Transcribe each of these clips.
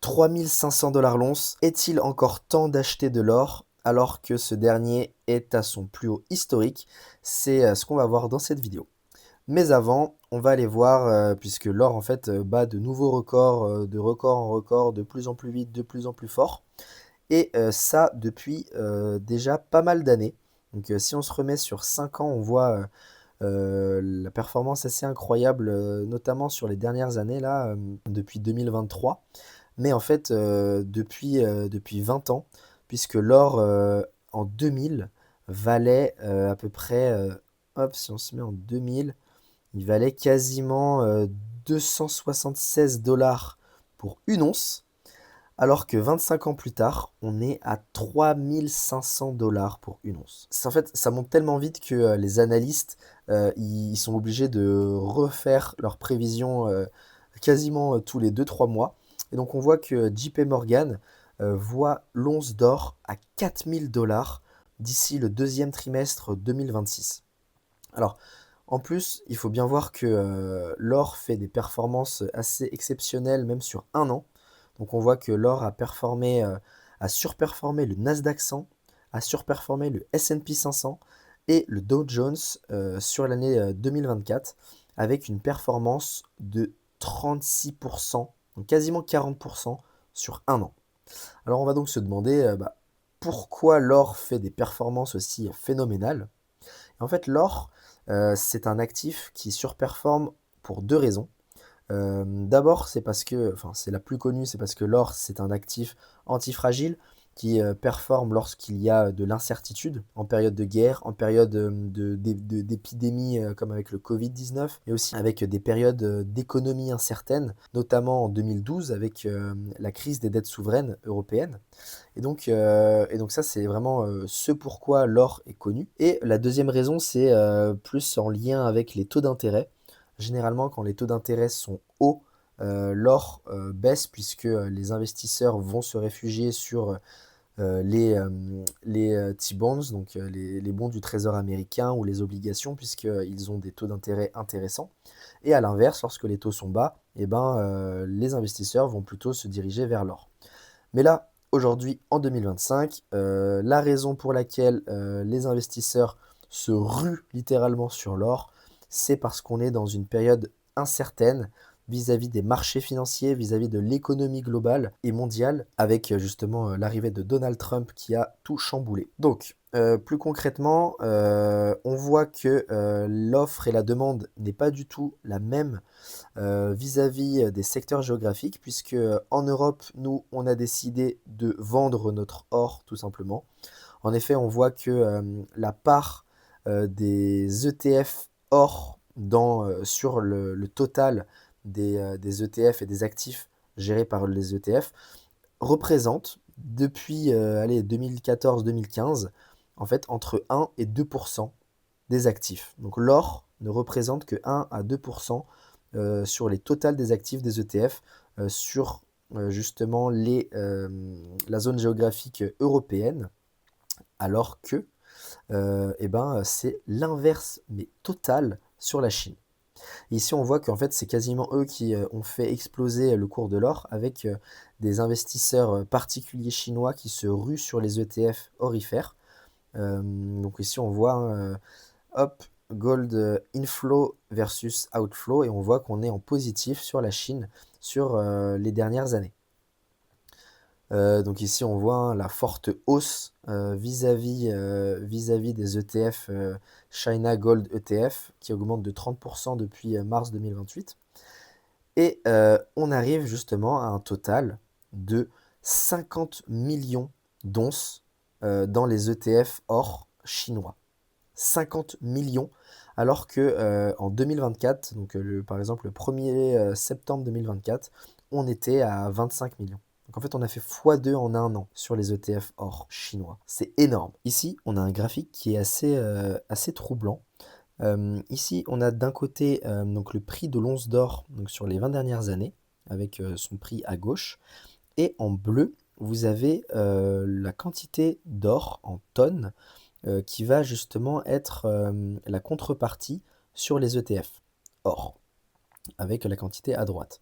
$3 500 l'once. Est-il encore temps d'acheter de l'or alors que ce dernier est à son plus haut historique? C'est ce qu'on va voir dans cette vidéo. Mais avant, on va aller voir, puisque l'or en fait bat de nouveaux records, de record en record, de plus en plus vite, de plus en plus fort. Et ça depuis déjà pas mal d'années. Donc si on se remet sur 5 ans, on voit la performance assez incroyable, notamment sur les dernières années là, depuis 2023. Mais en fait, depuis 20 ans, puisque l'or, en 2000 valait, à peu près, hop, si on se met en 2000, il valait quasiment, 276 $ pour une once, alors que 25 ans plus tard, on est à 3 500 $ pour une once. En fait, ça monte tellement vite que, les analystes, ils sont obligés de refaire leurs prévisions, quasiment, tous les 2 3 mois. Et donc on voit que JP Morgan, voit l'once d'or à 4 000 $ d'ici le deuxième trimestre 2026. Alors, en plus, il faut bien voir que, l'or fait des performances assez exceptionnelles même sur un an. Donc on voit que l'or a surperformé le Nasdaq 100, a surperformé le S&P 500 et le Dow Jones, sur l'année, 2024 avec une performance de 36 donc quasiment 40 sur un an. Alors on va donc se demander, pourquoi l'or fait des performances aussi phénoménales? En fait, l'or, c'est un actif qui surperforme pour 2 raisons. D'abord, c'est parce que enfin, c'est la plus connue, c'est parce que l'or, c'est un actif antifragile qui, performe lorsqu'il y a de l'incertitude, en période de guerre, en période, d'épidémie, comme avec le Covid-19, et aussi avec des périodes, d'économie incertaine, notamment en 2012 avec, la crise des dettes souveraines européennes. Et donc ça, c'est vraiment, ce pourquoi l'or est connu. Et la deuxième raison, c'est, plus en lien avec les taux d'intérêt. Généralement, quand les taux d'intérêt sont hauts, l'or, baisse puisque, les investisseurs vont se réfugier sur, les T-bonds, donc les bons du trésor américain ou les obligations puisqu'ils ont des taux d'intérêt intéressants. Et à l'inverse, lorsque les taux sont bas, et ben, les investisseurs vont plutôt se diriger vers l'or. Mais là, aujourd'hui, en 2025, la raison pour laquelle, les investisseurs se ruent littéralement sur l'or, c'est parce qu'on est dans une période incertaine vis-à-vis des marchés financiers, vis-à-vis de l'économie globale et mondiale, avec, justement, l'arrivée de Donald Trump qui a tout chamboulé. Donc, plus concrètement, on voit que, l'offre et la demande n'est pas du tout la même vis-à-vis des secteurs géographiques, puisque en Europe, nous, on a décidé de vendre notre or, tout simplement. En effet, on voit que la part des ETF or sur le total des ETF et des actifs gérés par les ETF représente depuis 2014-2015, en fait, entre 1 et 2 des actifs. Donc l'or ne représente que 1 à 2 sur les totales des actifs des ETF, sur, justement la zone géographique européenne, alors que, c'est l'inverse, mais total, sur la Chine. Et ici, on voit qu'en fait, c'est quasiment eux qui, ont fait exploser le cours de l'or avec, des investisseurs, particuliers chinois qui se ruent sur les ETF orifères. Donc ici, on voit, hein, hop, gold inflow versus outflow, et on voit qu'on est en positif sur la Chine sur les dernières années. Donc ici on voit, hein, la forte hausse vis-à-vis des ETF China Gold ETF qui augmente de 30% depuis mars 2028. Et on arrive justement à un total de 50 millions d'onces dans les ETF or chinois. 50 millions, alors que en 2024, donc par exemple le 1er septembre 2024, on était à 25 millions. Donc en fait, on a fait x2 en un an sur les ETF or chinois. C'est énorme. Ici, on a un graphique qui est assez troublant. Ici, on a d'un côté donc le prix de l'once d'or donc sur les 20 dernières années, avec son prix à gauche. Et en bleu, vous avez la quantité d'or en tonnes qui va justement être la contrepartie sur les ETF or, avec la quantité à droite.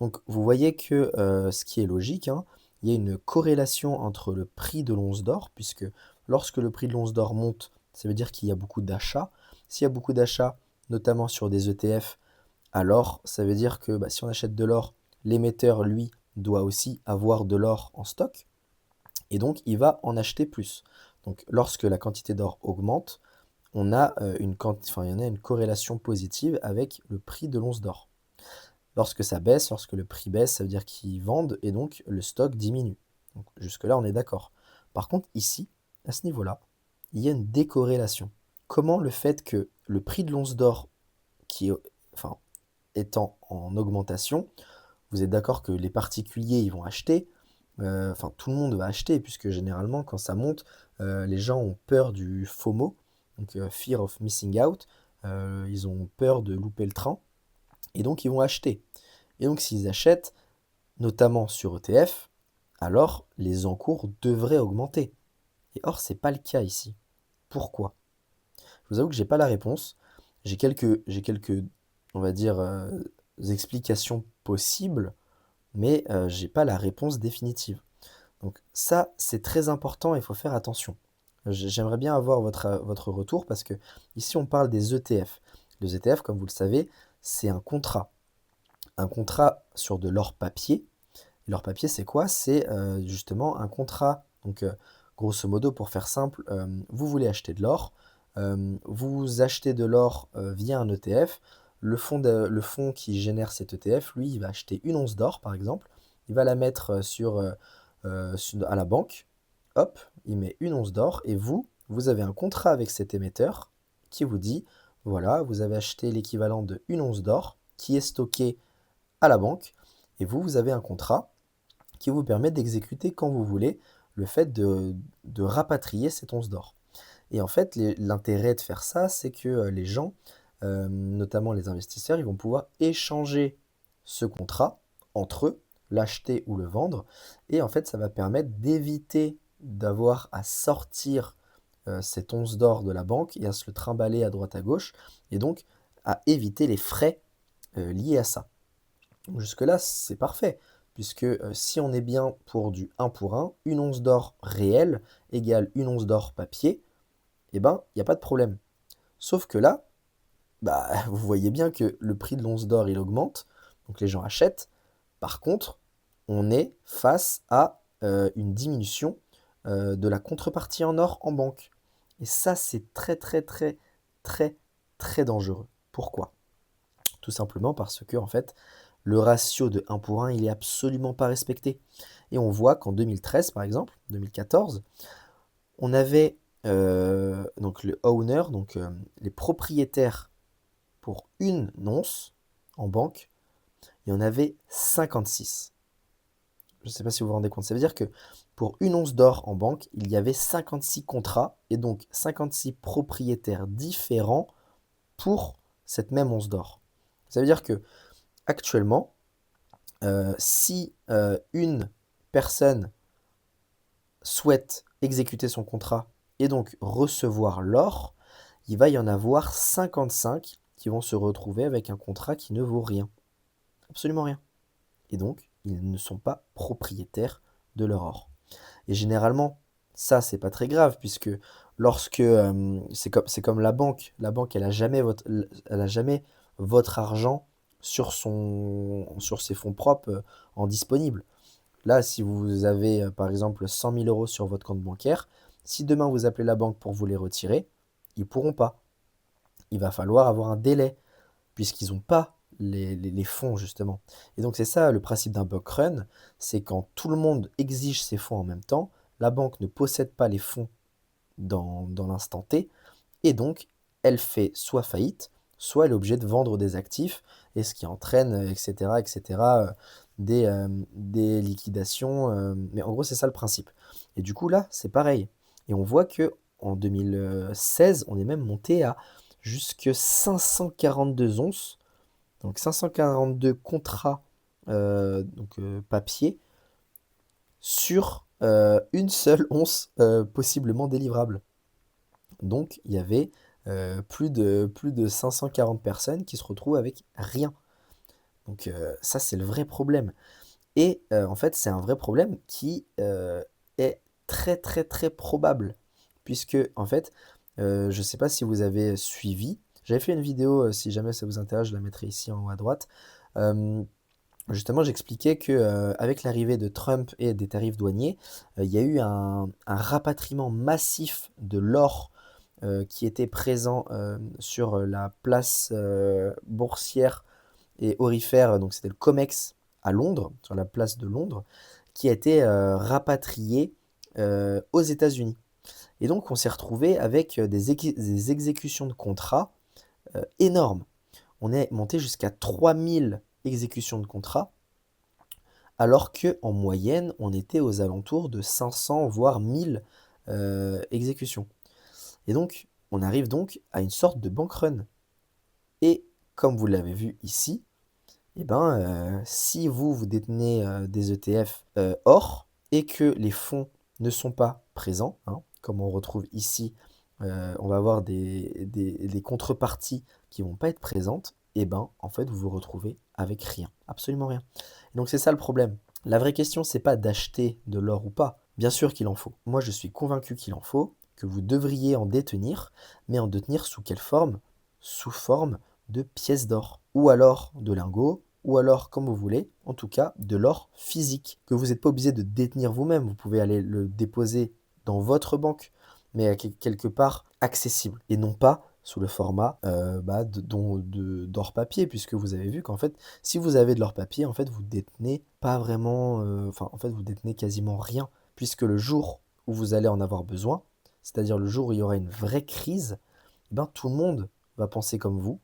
Donc vous voyez que, ce qui est logique, hein, il y a une corrélation entre le prix de l'once d'or, puisque lorsque le prix de l'once d'or monte, ça veut dire qu'il y a beaucoup d'achats. S'il y a beaucoup d'achats, notamment sur des ETF, alors ça veut dire que, bah, si on achète de l'or, l'émetteur, lui, doit aussi avoir de l'or en stock et donc il va en acheter plus. Donc lorsque la quantité d'or augmente, on a, il y en a une corrélation positive avec le prix de l'once d'or. Lorsque ça baisse, lorsque le prix baisse, ça veut dire qu'ils vendent et donc le stock diminue. Donc jusque-là, on est d'accord. Par contre, ici, à ce niveau-là, il y a une décorrélation. Comment le fait que le prix de l'once d'or, qui est, enfin, étant en augmentation, vous êtes d'accord que les particuliers, ils vont acheter, enfin tout le monde va acheter puisque généralement quand ça monte, les gens ont peur du FOMO, donc Fear of Missing Out, ils ont peur de louper le train et donc ils vont acheter. Et donc s'ils achètent, notamment sur ETF, alors les encours devraient augmenter. Et or, c'est pas le cas ici. Pourquoi? Je vous avoue que j'ai pas la réponse. J'ai quelques, on va dire, explications possibles, mais j'ai pas la réponse définitive. Donc ça, c'est très important, il faut faire attention. J'aimerais bien avoir votre retour parce que ici on parle des ETF. Les ETF, comme vous le savez, c'est un contrat. Un contrat sur de l'or papier. Et l'or papier, c'est quoi? C'est justement un contrat. Donc grosso modo, pour faire simple, vous voulez acheter de l'or, vous achetez de l'or via un ETF. Le fonds qui génère cet ETF, lui, il va acheter une once d'or, par exemple. Il va la mettre à la banque. Hop, il met une once d'or. Et vous avez un contrat avec cet émetteur qui vous dit, voilà, vous avez acheté l'équivalent de une once d'or qui est stocké à la banque. Et vous avez un contrat qui vous permet d'exécuter quand vous voulez le fait de rapatrier cette once d'or. Et en fait, l'intérêt de faire ça, c'est que les gens, notamment les investisseurs, ils vont pouvoir échanger ce contrat entre eux, l'acheter ou le vendre. Et en fait, ça va permettre d'éviter d'avoir à sortir cette once d'or de la banque et à se le trimballer à droite à gauche, et donc à éviter les frais liés à ça. Jusque-là, c'est parfait, puisque si on est bien pour du 1 pour 1, une once d'or réelle égale une once d'or papier, eh ben, il n'y a pas de problème. Sauf que là, bah, vous voyez bien que le prix de l'once d'or, il augmente, donc les gens achètent. Par contre, on est face à une diminution de la contrepartie en or en banque. Et ça, c'est très, très, très, très, très dangereux. Pourquoi? Tout simplement parce que, en fait, le ratio de 1 pour 1, il est absolument pas respecté. Et on voit qu'en 2013, par exemple, 2014, on avait donc le owner, donc les propriétaires pour une once en banque, il y en avait 56. Je ne sais pas si vous vous rendez compte. Ça veut dire que pour une once d'or en banque, il y avait 56 contrats et donc 56 propriétaires différents pour cette même once d'or. Ça veut dire que actuellement, si une personne souhaite exécuter son contrat et donc recevoir l'or, il va y en avoir 55 qui vont se retrouver avec un contrat qui ne vaut rien, absolument rien. Et donc, ils ne sont pas propriétaires de leur or. Et généralement, ça, c'est pas très grave, puisque lorsque c'est comme la banque, elle a jamais votre argent sur ses fonds propres en disponible. Là, si vous avez par exemple 100 000 euros sur votre compte bancaire, si demain vous appelez la banque pour vous les retirer, ils pourront pas. Il va falloir avoir un délai, puisqu'ils n'ont pas les fonds, justement. Et donc, c'est ça le principe d'un buck run, c'est quand tout le monde exige ses fonds en même temps, la banque ne possède pas les fonds dans l'instant T, et donc, elle fait soit faillite, soit elle est obligée de vendre des actifs, et ce qui entraîne, etc., des liquidations. Mais en gros, c'est ça le principe. Et du coup, là, c'est pareil. Et on voit que en 2016, on est même monté à jusque 542 onces, donc 542 contrats papier sur une seule once possiblement délivrable. Donc il y avait plus de 540 personnes qui se retrouvent avec rien. Donc ça, c'est le vrai problème et en fait, c'est un vrai problème qui, est très, très, très probable puisque en fait, je ne sais pas si vous avez suivi, j'avais fait une vidéo, si jamais ça vous intéresse, je la mettrai ici en haut à droite. Hem, Justement, j'expliquais que, avec l'arrivée de Trump et des tarifs douaniers, il y a eu un rapatriement massif de l'or, qui était présent, sur, la place, boursière et aurifère, donc c'était le COMEX à Londres, sur la place de Londres, qui a été, rapatrié, aux États-Unis et donc on s'est retrouvé avec, des exécutions de contrats, énormes. On est monté jusqu'à 3 000 exécutions de contrats, alors qu'en moyenne, on était aux alentours de 500 voire 1 000, exécutions et donc on arrive donc à une sorte de bank run et comme vous l'avez vu ici, et ben, si vous détenez, des ETF, or et que les fonds ne sont pas présents, hein, comme on retrouve ici, on va avoir des contreparties qui vont pas être présentes et ben, en fait, vous vous retrouvez avec rien, absolument rien. Donc c'est ça le problème. La vraie question, c'est pas d'acheter de l'or ou pas. Bien sûr qu'il en faut. Moi, je suis convaincu qu'il en faut, que vous devriez en détenir, mais en détenir sous quelle forme? Sous forme de pièces d'or, ou alors de lingots, ou alors, comme vous voulez, en tout cas, de l'or physique, que vous n'êtes pas obligé de détenir vous-même. Vous pouvez aller le déposer dans votre banque, mais à quelque part accessible, et non pas sous le format d'or papier, puisque vous avez vu qu'en fait, si vous avez de l'or papier, en fait, vous détenez pas vraiment, enfin, en fait, vous détenez quasiment rien, puisque le jour où vous allez en avoir besoin, c'est-à-dire le jour où il y aura une vraie crise, eh ben, tout le monde va penser comme vous,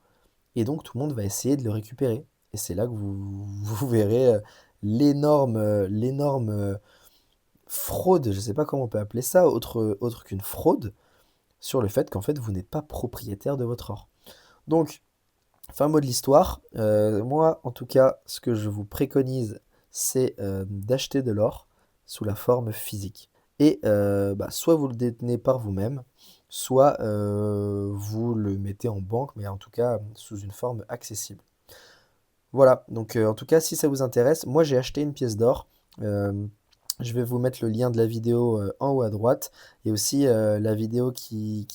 et donc tout le monde va essayer de le récupérer. Et c'est là que vous verrez l'énorme fraude, je ne sais pas comment on peut appeler ça, autre qu'une fraude, sur le fait qu'en fait vous n'êtes pas propriétaire de votre or. Donc, fin mot de l'histoire, moi en tout cas, ce que je vous préconise, c'est d'acheter de l'or sous la forme physique. Et soit vous le détenez par vous-même, soit vous le mettez en banque, mais en tout cas sous une forme accessible. Voilà, donc en tout cas, si ça vous intéresse, moi j'ai acheté une pièce d'or. Euh, je vais vous mettre le lien de la vidéo en haut à droite et aussi la vidéo qui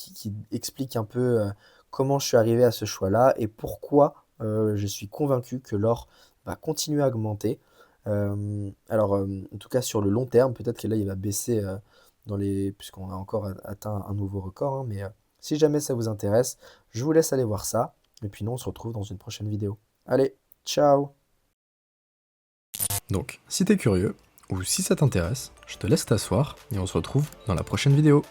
explique un peu comment je suis arrivé à ce choix-là et pourquoi je suis convaincu que l'or va continuer à augmenter. En tout cas sur le long terme, peut-être que là il va baisser puisqu'on a encore atteint un nouveau record, hein, mais si jamais ça vous intéresse, je vous laisse aller voir ça. Et puis nous on se retrouve dans une prochaine vidéo. Allez, ciao! Donc, si t'es curieux, ou si ça t'intéresse, je te laisse t'asseoir et on se retrouve dans la prochaine vidéo.